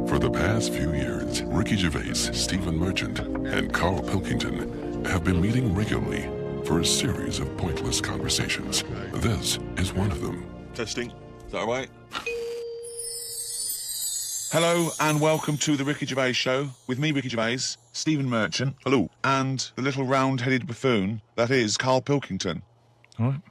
For the past few years, Ricky Gervais, Stephen Merchant, and Carl Pilkington have been meeting regularly for a series of pointless conversations. This is one of them. Testing. Is that all right? Hello and welcome to the Ricky Gervais Show with me, Ricky Gervais, Stephen Merchant. Hello. And the little round-headed buffoon that is Carl Pilkington. All right.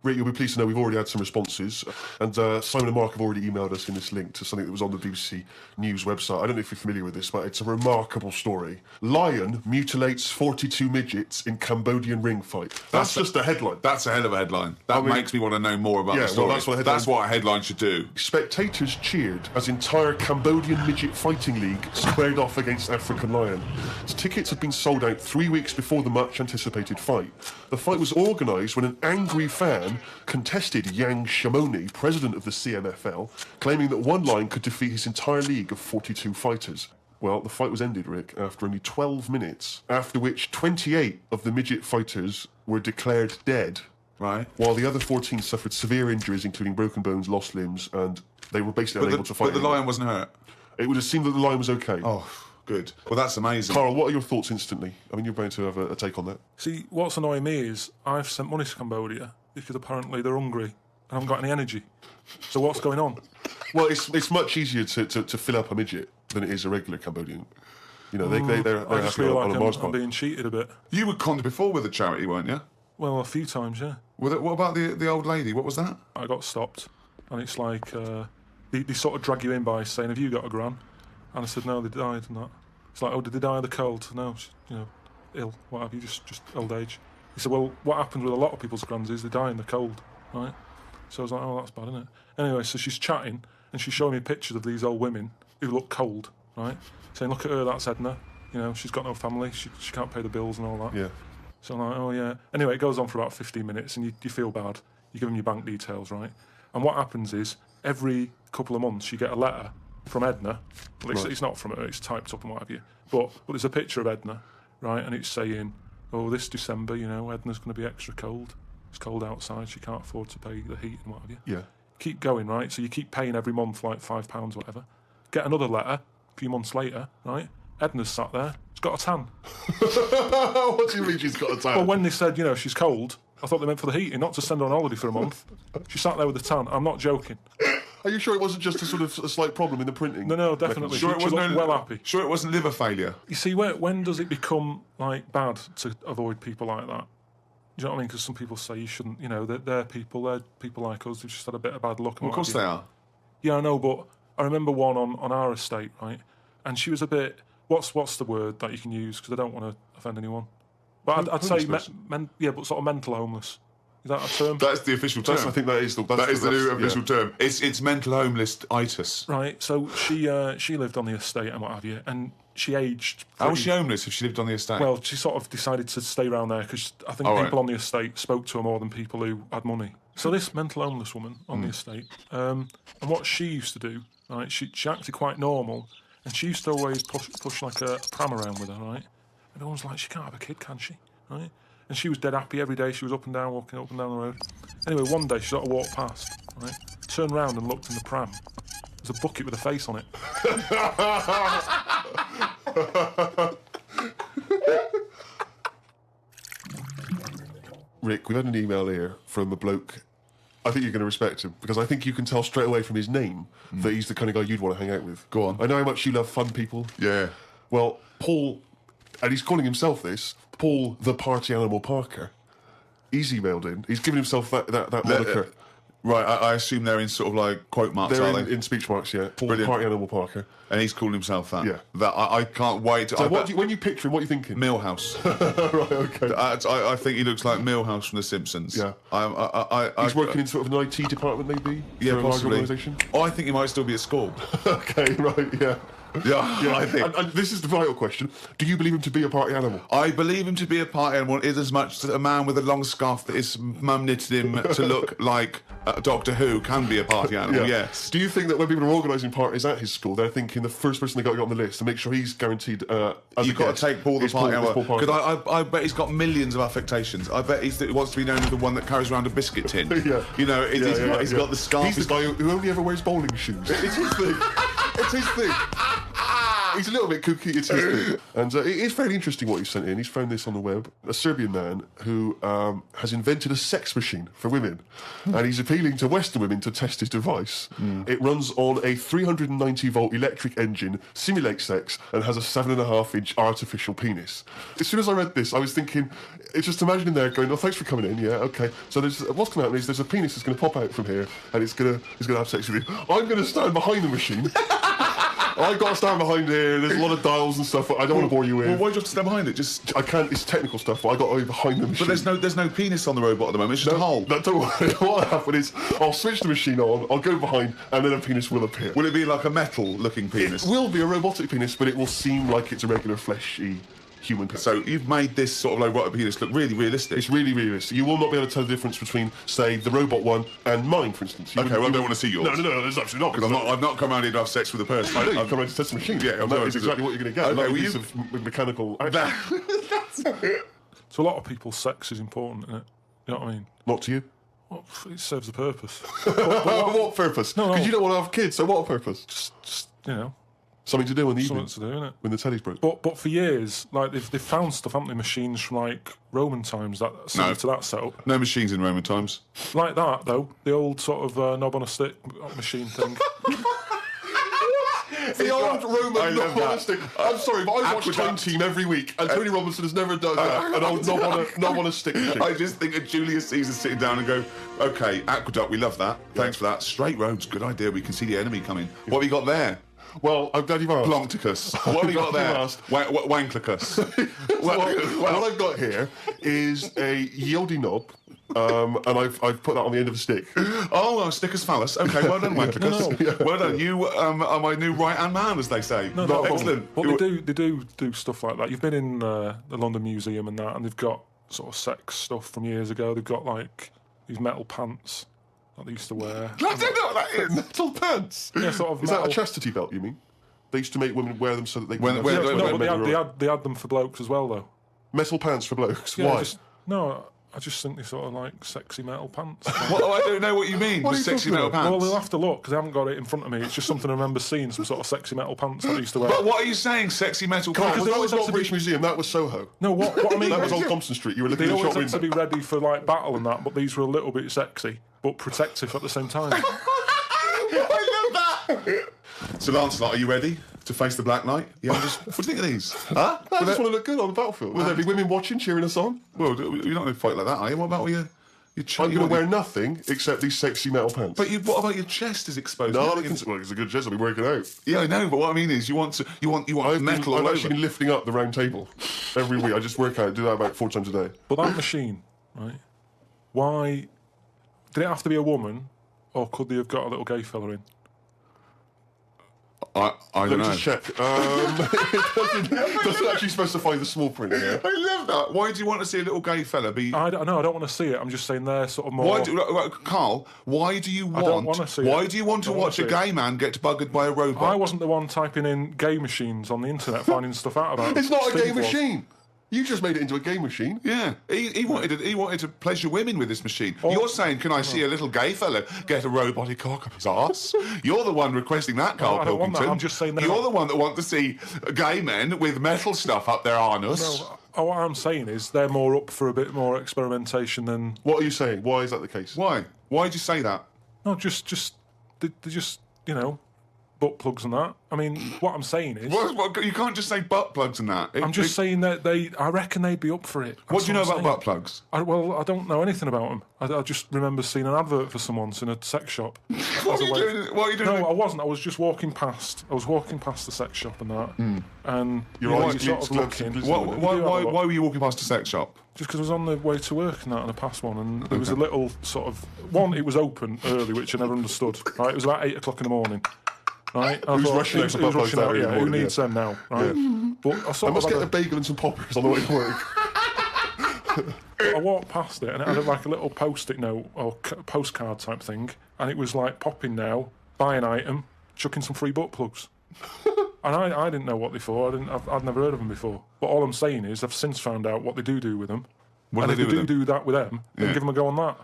Rick, you'll be pleased to know we've already had some responses, and Simon and Mark have already emailed us in this link to something that was on the BBC News website. I don't know if you're familiar with this, but it's a remarkable story. Lion mutilates 42 midgets in Cambodian ring fight. That's just a headline. That's a hell of a headline. That makes me want to know more about the story. Well, that's what a headline should do. Spectators cheered as entire Cambodian midget fighting league squared off against African lion. Tickets had been sold out 3 weeks before the much-anticipated fight. The fight was organised when an angry fan contested Yang Shamoni, president of the CMFL, claiming that one lion could defeat his entire league of 42 fighters. Well, the fight was ended, Rick, after only 12 minutes, after which 28 of the midget fighters were declared dead. Right. While the other 14 suffered severe injuries, including broken bones, lost limbs, and they were basically unable to fight. But the lion wasn't hurt? It would have seemed that the lion was okay. Oh, good. Well, that's amazing. Carl, what are your thoughts instantly? I mean, you're going to have a take on that. See, what's annoying me is I've sent money to Cambodia because apparently they're hungry and haven't got any energy. So what's going on? Well, it's much easier to fill up a midget than it is a regular Cambodian. You know, they're I just happy feel on like a Mars I'm bar. being cheated a bit. You were conned before with a charity, weren't you? Well, a few times, yeah. What about the old lady? What was that? I got stopped, and it's like they sort of drag you in by saying, "Have you got a gran?" And I said, "No, they died." And that. It's like, "Oh, did they die of the cold?" "No, ill. What have you? Just old age." He said, "Well, what happens with a lot of people's grans is they die in the cold, right?" So I was like, "Oh, that's bad, isn't it?" Anyway, so she's chatting and she's showing me pictures of these old women who look cold, right? Saying, "Look at her, that's Edna. She's got no family. She can't pay the bills and all that." Yeah. So I'm like, "Oh yeah." Anyway, it goes on for about 15 minutes, and you feel bad. You give them your bank details, right? And what happens is every couple of months you get a letter from Edna. Well, it's not from her; it's typed up and what have you. But there's a picture of Edna, right? And it's saying, "Oh, this December, Edna's going to be extra cold. It's cold outside. She can't afford to pay the heat and what have you." Yeah. Keep going, right? So you keep paying every month like £5, whatever. Get another letter a few months later, right? Edna's sat there. She's got a tan. What do you mean she's got a tan? Well, when they said, she's cold, I thought they meant for the heating, not to send her on holiday for a month. She sat there with a tan. I'm not joking. Are you sure it wasn't just a slight problem in the printing? No, definitely. Sure, she looked well happy. Sure, it wasn't liver failure. You see, when does it become bad to avoid people like that? Do you know what I mean? Because some people say you shouldn't. They're people like us who've just had a bit of bad luck. Well, of course they are. Yeah, I know, but I remember one on our estate, right? And she was a bit. What's the word that you can use? Because I don't want to offend anyone. But I'd say, but sort of mental homeless. Is that a term? That's the official term. I think that is the new official term. It's mental homeless-itis. Right. So she lived on the estate and what have you, and she aged. How was she homeless if she lived on the estate? Well, she sort of decided to stay around there because I think people on the estate spoke to her more than people who had money. So this mental homeless woman on the estate, and what she used to do, right? She acted quite normal, and she used to always push like a pram around with her, right? Everyone's like, she can't have a kid, can she? Right? And she was dead happy every day. She was up and down, walking up and down the road. Anyway, one day she sort of walked past, right? Turned round and looked in the pram. There's a bucket with a face on it. Rick, we've had an email here from a bloke. I think you're going to respect him, because I think you can tell straight away from his name that he's the kind of guy you'd want to hang out with. Go on. I know how much you love fun people. Yeah. Well, Paul, and he's calling himself this, Paul the Party Animal Parker. He's emailed in. He's given himself that moniker. Right, I assume they're in sort of like quote marks, They're are they? in speech marks, yeah. Paul Brilliant. Party Animal Parker. And he's calling himself that. Yeah. That I can't wait. So when you picture him, what are you thinking? Millhouse. Right, okay. I think he looks like Millhouse from The Simpsons. Yeah. He's working in sort of an IT department, maybe? Yeah, for a large possibly. organisation? I think he might still be at school. Okay, right, yeah. Yeah, I think. And this is the vital question. Do you believe him to be a party animal? I believe him to be a party animal is as much as a man with a long scarf that his mum knitted him to look like Doctor Who can be a party animal, yes. Do you think that when people are organising parties at his school, they're thinking the first person they got to get on the list to make sure he's guaranteed as You've got to take Paul the party animal. Because I bet he's got millions of affectations. I bet he wants to be known as the one that carries around a biscuit tin. Yeah. You know, he's got the scarf. He's the guy who only ever wears bowling shoes. It's his thing. It's his thing. He's a little bit kooky, it's his thing. And it is very interesting what he sent in. He's found this on the web. A Serbian man who has invented a sex machine for women. And he's appealing to Western women to test his device. It runs on a 390-volt electric engine, simulates sex, and has a 7.5-inch artificial penis. As soon as I read this, I was thinking, it's just imagining there going, oh, thanks for coming in, yeah, okay. So what's going to happen is there's a penis that's going to pop out from here, and he's going to have sex with you. I'm going to stand behind the machine. I've got to stand behind here. There's a lot of dials and stuff. I don't want to bore you with. Well, why do you have to stand behind it? I can't. It's technical stuff, but I got to be behind the machine. But there's no penis on the robot at the moment. It's just a hole. No, don't worry. What will happen is I'll switch the machine on. I'll go behind, and then a penis will appear. Will it be like a metal-looking penis? It will be a robotic penis, but it will seem like it's a regular fleshy human penis. So you've made this sort of robotic penis look really realistic. It's really realistic. You will not be able to tell the difference between, say, the robot one and mine, for instance. Okay, well, I don't want to see yours. No, there's absolutely not. Because I've not come around here to have sex with a person. I know, you've come around to test the machine. Yeah, and that is exactly what you're going to get. Okay, Like a piece of mechanical action. So a lot of people's sex is important, isn't it? You know what I mean? Not to you. Well, it serves a purpose. What purpose? No. Because you don't want to have kids, so what purpose? Just you know, something to do in the evening. something to do, innit? When the telly's broke. But for years, like they've found stuff, haven't they? Machines from like Roman times that similar to that setup. No machines in Roman times. Like that though, the old sort of knob on a stick machine thing. The old Roman knob on a stick. I'm sorry, but I watch Time Aqueduct. Team every week, and Tony Robinson has never done that. An old knob on a stick machine. I just think of Julius Caesar sitting down and go, okay, aqueduct, we love that. Thanks for that. Straight roads, good idea. We can see the enemy coming. What have you got there? Well, I'm glad you've asked. Ploncticus. What have you got there? Wanklicus. What I've got here is a Yodi knob, and I've put that on the end of a stick. Oh, sticker's phallus. Okay, well done, Wanklicus. Well done. You are my new right-hand man, as they say. No, excellent. But they do stuff like that. You've been in the London Museum and that, and they've got sort of sex stuff from years ago. They've got like these metal pants that they used to wear. I don't know what that is. Metal pants. Yeah, sort of. Is metal. that a chastity belt? You mean? They used to make women wear them so that they. No, but they had them for blokes as well, though. Metal pants for blokes. Yeah, Why? I just think they sort of like sexy metal pants. Well, I don't know what you mean. What are you Sexy talking metal about? pants. Well, they'll have to look because I haven't got it in front of me. It's just something I remember seeing, some sort of sexy metal pants that I used to wear. But what are you saying? Sexy metal pants? Because that was always not have to British be- Museum. That was Soho. No, what I mean That was is Old Compton Street. You were looking they at the always shop had to be window. ready for like battle and that, but these were a little bit sexy but protective at the same time. I love that. So, Lancelot, are you ready to face the Black Knight? Yeah. What do you think of these? Huh? I just want to look good on the battlefield. Will there be women watching, cheering us on? Well, you're not going to fight like that, are you? What about your I'm going to wear nothing except these sexy metal pants. But what about your chest is exposed? No, it's a good chest. I'll be working out. Yeah, I know. But what I mean is, you want metal I've all actually over. been lifting up the round table every week. I just work out, do that about 4 times a day. But that machine, right? Why did it have to be a woman, or could they have got a little gay fella in? I Let don't me know. just check. It doesn't actually specify the small print here. I love that. Why do you want to see a little gay fella be? I don't want to see it. I'm just saying they're sort of more. Why Carl? Why do you want? don't wanna see why it. do you want to Don't wanna watch a see gay man get buggered by a robot? I wasn't the one typing in gay machines on the internet, finding stuff out about. It's not a Steve gay was. machine. You just made it into a gay machine. Yeah, he wanted to pleasure women with this machine. You're saying, can I see a little gay fella get a robotic cock up his arse? You're the one requesting that, Carl I don't want Pilkington. that. I'm just saying they're you're not- the one that want to see gay men with metal stuff up their anus. No, what I'm saying is they're more up for a bit more experimentation than. What are you saying? Why is that the case? Why? Why'd you say that? No, just they just butt plugs and that. I mean, what I'm saying is. What, you can't just say butt plugs and that. I'm just saying that I reckon they'd be up for it. What do you know That's about what I'm butt plugs? saying. I don't know anything about them. I just remember seeing an advert for some once in a sex shop. What are you doing? No, I wasn't. I was just walking past. I was walking past the sex shop and that, and Your you eyes sort of glint, looking. glint, Why, glint. why were you walking past a sex shop? Just because I was on the way to work and that, and I passed one, and there was a little sort of one. It was open early, which I never understood. Right, it was about 8 o'clock in the morning. Right, I Who's thought, rushing out for butt plugs that early in the Who morning, needs yeah. them now? Right, but I I sort must of get had a bagel and some poppers on the way to work. I walked past it and it had like a little post-it note or postcard type thing, and it was like popping now, buy an item, chucking some free butt plugs. And I didn't know what they for. I'd never heard of them before. But all I'm saying is I've since found out what they do with them. What and do if they they do that with them, then give them a go on that.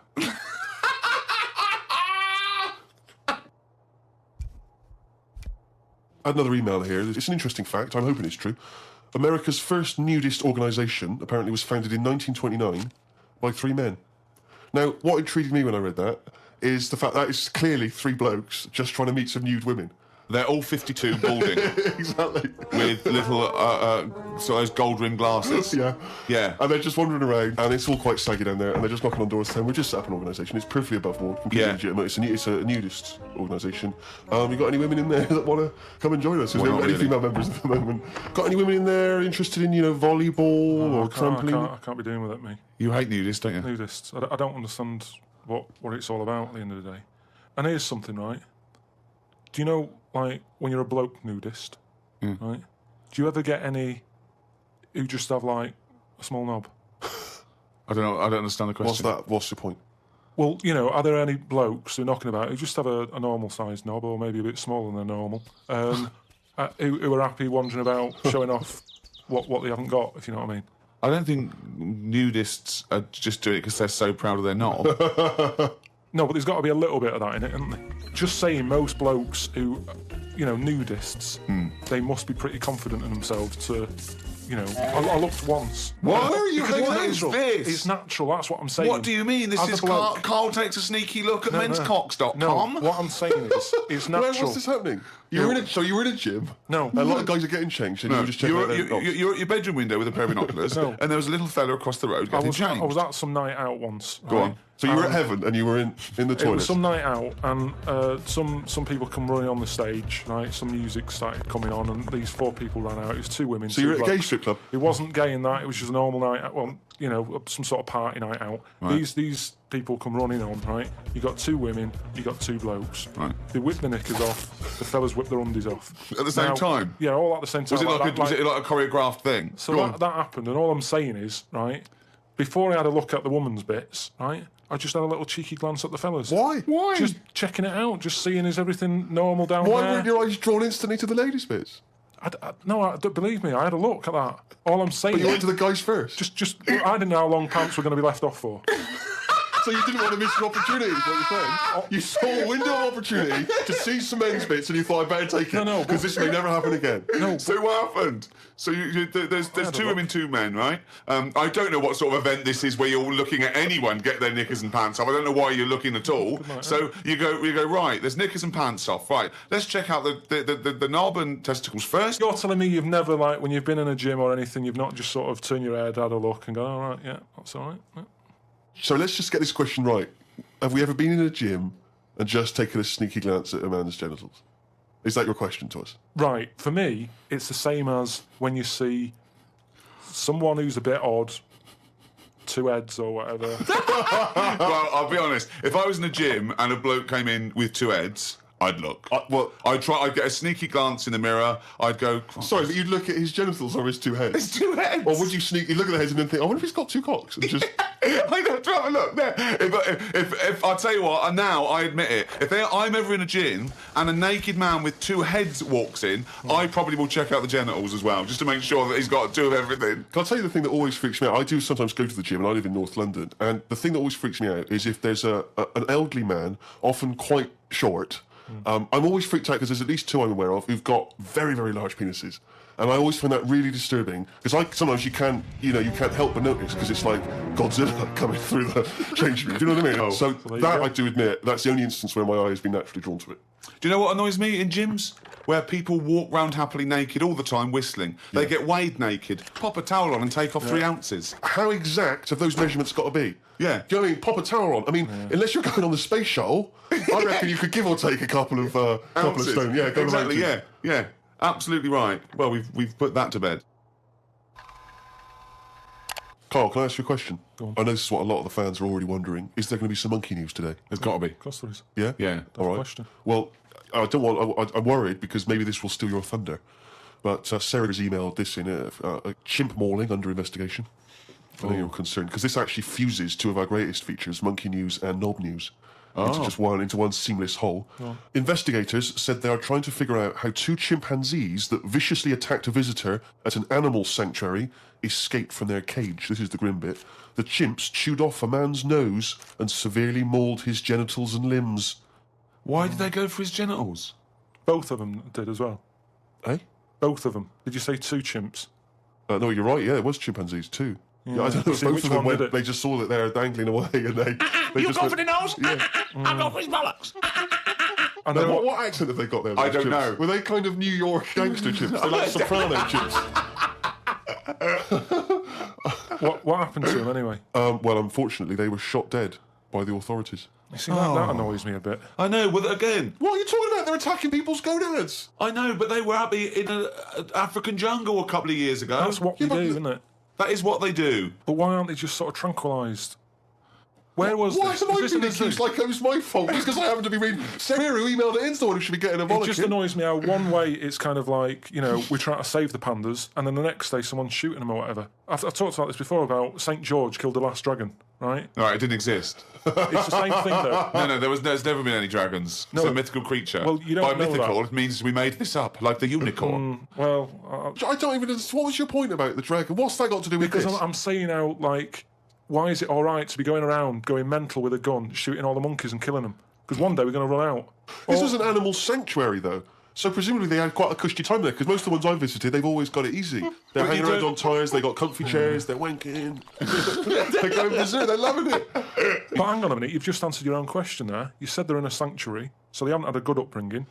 Another email here. It's an interesting fact. I'm hoping it's true. America's first nudist organisation apparently was founded in 1929 by 3 men. Now, what intrigued me when I read that is the fact that it's clearly 3 blokes just trying to meet some nude women. They're all 52 balding. Exactly. With little, so those gold-rimmed glasses. Yeah. Yeah. And they're just wandering around, and it's all quite saggy down there, and they're just knocking on doors saying, we're just set up an organisation. It's perfectly above board, completely legitimate. It's a nudist organisation. You got any women in there that want to come and join us? Is there any female members at the moment? Got any women in there interested in, volleyball or trampoline? I can't be doing with it, me. You hate nudists, don't you? Nudists. I don't understand what it's all about at the end of the day. And here's something, right? Do you know, like, when you're a bloke nudist, right? Do you ever get any who just have, like, a small knob? I don't know. I don't understand the question. What's that? What's the point? Well, are there any blokes who are knocking about who just have a normal-sized knob or maybe a bit smaller than normal, who are happy wandering about showing off what they haven't got, if you know what I mean? I don't think nudists are just doing it because they're so proud of their knob. No, but there's got to be a little bit of that in it, isn't there? Just saying, most blokes who, nudists, they must be pretty confident in themselves to, I looked once. What are you? Because What is this? It's natural, that's what I'm saying. What do you mean? This As is a bloke- Carl takes a sneaky look at menscocks.com. No, what I'm saying is, it's natural. What's this happening? You were in a gym? No. A lot of guys are getting changed, and you were just checking out their knobs. You're at your bedroom window with a pair of binoculars, and there was a little fella across the road getting changed. I was at some night out once. Go on. So you were at heaven, and you were in the toilet? It was some night out, and some people come running on the stage, right? Some music started coming on, and these 4 people ran out. It was 2 women. So you were at a gay strip club? It wasn't gay in that. It was just a normal night out. Well, some sort of party night out. Right. These people come running on, right? You got 2 women, you got 2 blokes. Right. They whip the knickers off. The fellas whip their undies off. At the same time? Yeah, all at the same time. Was it like a choreographed thing? So that happened, and all I'm saying is, right, before I had a look at the woman's bits, right, I just had a little cheeky glance at the fellas. Why? Just checking it out, just seeing is everything normal down there. Why weren't your eyes drawn instantly to the ladies' bits? Don't believe me, I had a look at that. All I'm saying But you went to the guys first? I didn't know how long pants were going to be left off for. So you didn't want to miss your opportunity, is what you're saying? You saw a window of opportunity to see some men's bits, and you thought, I better take it, No, because this may never happen again. No. So what happened? So there's 2 women, 2 men, right? I don't know what sort of event this is where you're looking at anyone get their knickers and pants off. I don't know why you're looking at all. So you go right. There's knickers and pants off. Right. Let's check out the knob and testicles first. You're telling me you've never, like, when you've been in a gym or anything, you've not just sort of turned your head, had a look, and gone, all right, yeah, that's all right. Yeah. So let's just get this question right. Have we ever been in a gym and just taken a sneaky glance at a man's genitals? Is that your question to us? Right. For me, it's the same as when you see someone who's a bit odd, 2 heads or whatever. Well, I'll be honest. If I was in a gym and a bloke came in with 2 heads, I'd look. I'd get a sneaky glance in the mirror. I'd go... Sorry, but you'd look at his genitals or his 2 heads? His 2 heads! Or would you sneaky look at the heads and then think, I wonder if he's got 2 cocks? And just... I'd have to have a look there. If I'll tell you what, now I admit it, if I'm ever in a gym and a naked man with 2 heads walks in, I probably will check out the genitals as well, just to make sure that he's got 2 of everything. Can I tell you the thing that always freaks me out? I do sometimes go to the gym, and I live in North London, and the thing that always freaks me out is if there's an elderly man, often quite short. I'm always freaked out because there's at least 2 I'm aware of who've got very, very large penises. And I always find that really disturbing because sometimes you can't help but notice because it's like Godzilla coming through the changing room. Do you know what I mean? So that I do admit, that's the only instance where my eye has been naturally drawn to it. Do you know what annoys me in gyms? Where people walk round happily naked all the time whistling. They get weighed naked, pop a towel on and take off 3 ounces. How exact have those measurements got to be? Yeah. Do you know what I mean? Pop a towel on. I mean, unless you're going on the space shuttle, I reckon you could give or take a couple of stone. Yeah, exactly. Yeah. Absolutely right. Well, we've put that to bed. Carl, can I ask you a question? Go on. I know this is what a lot of the fans are already wondering. Is there going to be some monkey news today? There's got to be. Of course there is. Yeah? Yeah. All right. Question. Well, I'm worried because maybe this will steal your thunder. But Sarah's emailed this in a chimp mauling under investigation. I know you're concerned, because this actually fuses two of our greatest features, Monkey News and Knob News, into one seamless whole. Investigators said they are trying to figure out how two chimpanzees that viciously attacked a visitor at an animal sanctuary escaped from their cage. This is the grim bit. The chimps chewed off a man's nose and severely mauled his genitals and limbs. Why did they go for his genitals? Both of them did as well. Eh? Both of them. Did you say two chimps? No, you're right, yeah, it was chimpanzees too. Yeah, I don't know if both of them went, they just saw that they were dangling away and they You just go went, for the nose? Yeah. I go for his bollocks. I know What accent have they got there? I don't chimps? know. Were they kind of New York gangster chimps? They're like soprano chimps. What happened to them anyway? Well, unfortunately, they were shot dead by the authorities. You see, that annoys me a bit. I know, well, again, What are you talking about? They're attacking people's gonads. I know, but they were happy in an African jungle a couple of years ago. That's what we do, isn't it? That is what they do. But why aren't they just sort of tranquilised? Where was Why this? am I Was this in being the zoo? accused like it was my fault? Just because I happen to be reading. Sarah, who emailed it in's the one who should be getting a It bollock. just annoys me how one way it's kind of like, we're trying to save the pandas, and then the next day someone's shooting them or whatever. I've talked about this before about St. George killed the last dragon, right? All right, it didn't exist. It's the same thing though. No, there's never been any dragons. It's a mythical creature. Well, you don't By know mythical, that. it means we made this up, like the unicorn. I don't even. What was your point about the dragon? What's that got to do with Because this? I'm saying how, like, why is it all right to be going around, going mental with a gun, shooting all the monkeys and killing them? Because one day we're going to run out. This was an animal sanctuary, though. So presumably they had quite a cushy time there, because most of the ones I've visited, they've always got it easy. They're hanging around on tyres, they got comfy chairs, they're wanking. They're going berserk, they're loving it. But hang on a minute, you've just answered your own question there. You said they're in a sanctuary, so they haven't had a good upbringing.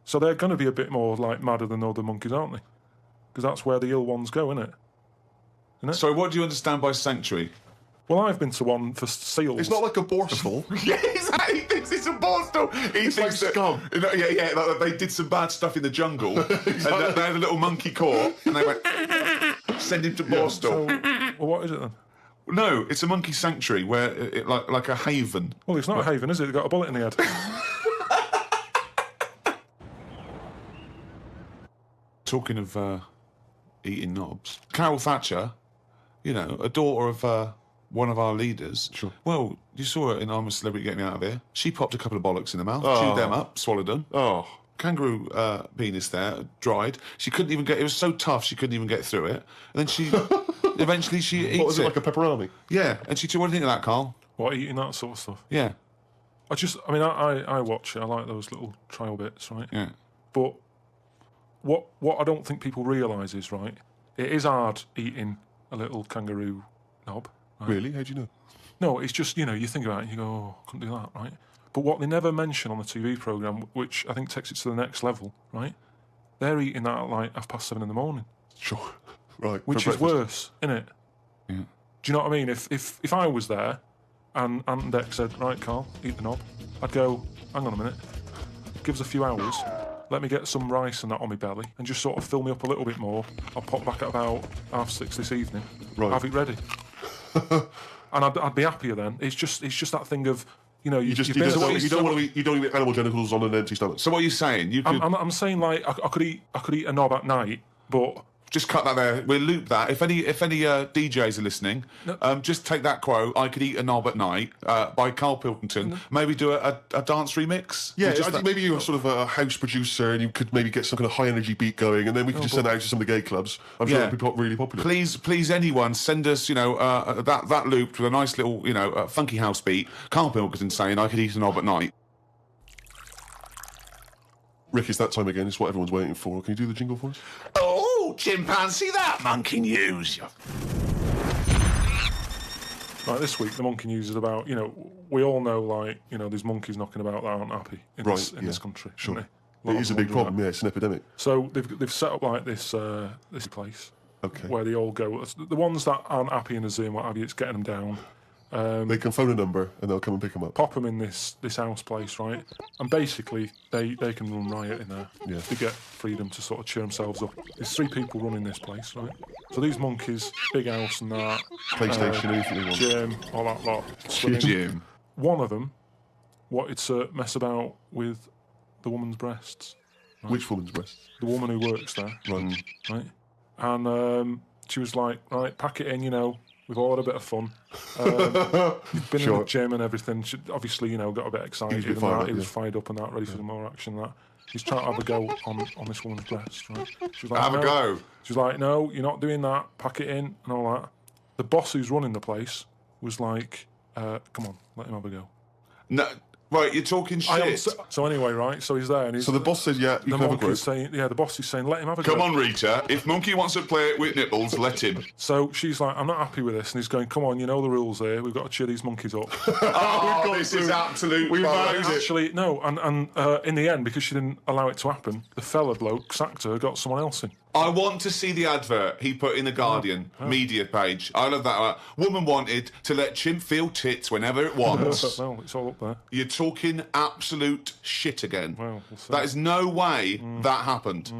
So they're going to be a bit more, like, madder than other monkeys, aren't they? Because that's where the ill ones go, isn't it? So what do you understand by sanctuary? Well, I've been to one for seals. It's not like a borstal. Yeah, exactly. He thinks it's a borstal. He It's thinks like scum. Yeah, like they did some bad stuff in the jungle, and they had a little monkey court, and they went, send him to borstal. Well, what is it then? No, it's a monkey sanctuary where it like a haven. Well, it's not a haven, is it? They've got a bullet in the head. Talking of eating knobs, Carol Thatcher, a daughter of one of our leaders. Sure. Well, you saw her in I'm a Celebrity, Get Me Out of Here. She popped a couple of bollocks in her mouth, chewed them up, swallowed them. Oh. Kangaroo penis there, dried. She couldn't even get. It was so tough she couldn't even get through it. And then she, eventually she eats What was it, like a pepperoni? Yeah, and she said, "What do you think of that, Carl?" What, eating that sort of stuff? Yeah, I watch it. I like those little trial bits, right? yeah. But what I don't think people realise is, right, it is hard eating a little kangaroo knob. Right? Really? How do you know? No, it's just, you think about it and you go, oh, couldn't do that, right? But what they never mention on the TV programme, which I think takes it to the next level, right, they're eating that at like 7:30 in the morning. Sure. Right. Which for is breakfast. worse, innit? Yeah. Do you know what I mean? If I was there and Ant and Dec said, right, Carl, eat the knob, I'd go, hang on a minute, give us a few hours, let me get some rice and that on my belly and just sort of fill me up a little bit more. I'll pop back at about 6:30 this evening. Right. Have it ready. And I'd be happier then. It's just that thing of, you don't want to eat animal genitals on an empty stomach. So what are you saying? You could I'm saying, like, I could eat a knob at night, but just cut that there. We'll loop that. If any DJs are listening, just take that quote. I could eat a knob at night by Carl Pilkington. Maybe do a dance remix. Yeah, I think maybe you're sort of a house producer and you could maybe get some kind of high energy beat going, and then we could just send it out to some of the gay clubs. I'm sure it'd be really popular. Please, anyone send us, that looped with a nice little, funky house beat. Carl Pilkington saying I could eat a knob at night. Rick, it's that time again. It's what everyone's waiting for. Can you do the jingle for us? Oh, chimpanzee, that monkey news. Like this week, the monkey news is about, we all know, like, there's monkeys knocking about that aren't happy in this country. Sure. It It is a big problem, yeah, it's an epidemic. So they've set up like this place where they all go. The ones that aren't happy in the zoo and what have you, it's getting them down. They can phone a number and they'll come and pick them up. Pop them in this house place, right? And basically, they can run riot in there. Yeah. They get freedom to sort of cheer themselves up. There's 3 people running this place, right? So these monkeys, big house and that. PlayStation, anything they want. Gym, all that lot. swimming. Jim. One of them wanted to mess about with the woman's breasts. Right? Which woman's breasts? The woman who works there. Right. Right? And she was like, right, pack it in, We've all had a bit of fun. You've been in the gym and everything. She obviously, got a bit excited. He was fired up and that, ready for some more action and that. He's trying to have a go on this woman's breast, right? She's like, have a go. She's like, no, you're not doing that. Pack it in and all that. The boss who's running the place was like, come on, let him have a go. No, right, you're talking shit. So anyway, right, so he's there. And so the boss says, yeah, you can have a go. The boss is saying, let him have a go. Come on, Rita. If Monkey wants to play it with nipples, let him. So she's like, I'm not happy with this. And he's going, come on, you know the rules here. We've got to cheer these monkeys up. This is absolute. We actually, no, and in the end, because she didn't allow it to happen, the fella bloke sacked her, got someone else in. I want to see the advert he put in the Guardian media page. I love that. Woman wanted to let chimp feel tits whenever it wants. Well, it's all up there. You're talking absolute shit again. Well, we'll see. That is no way that happened.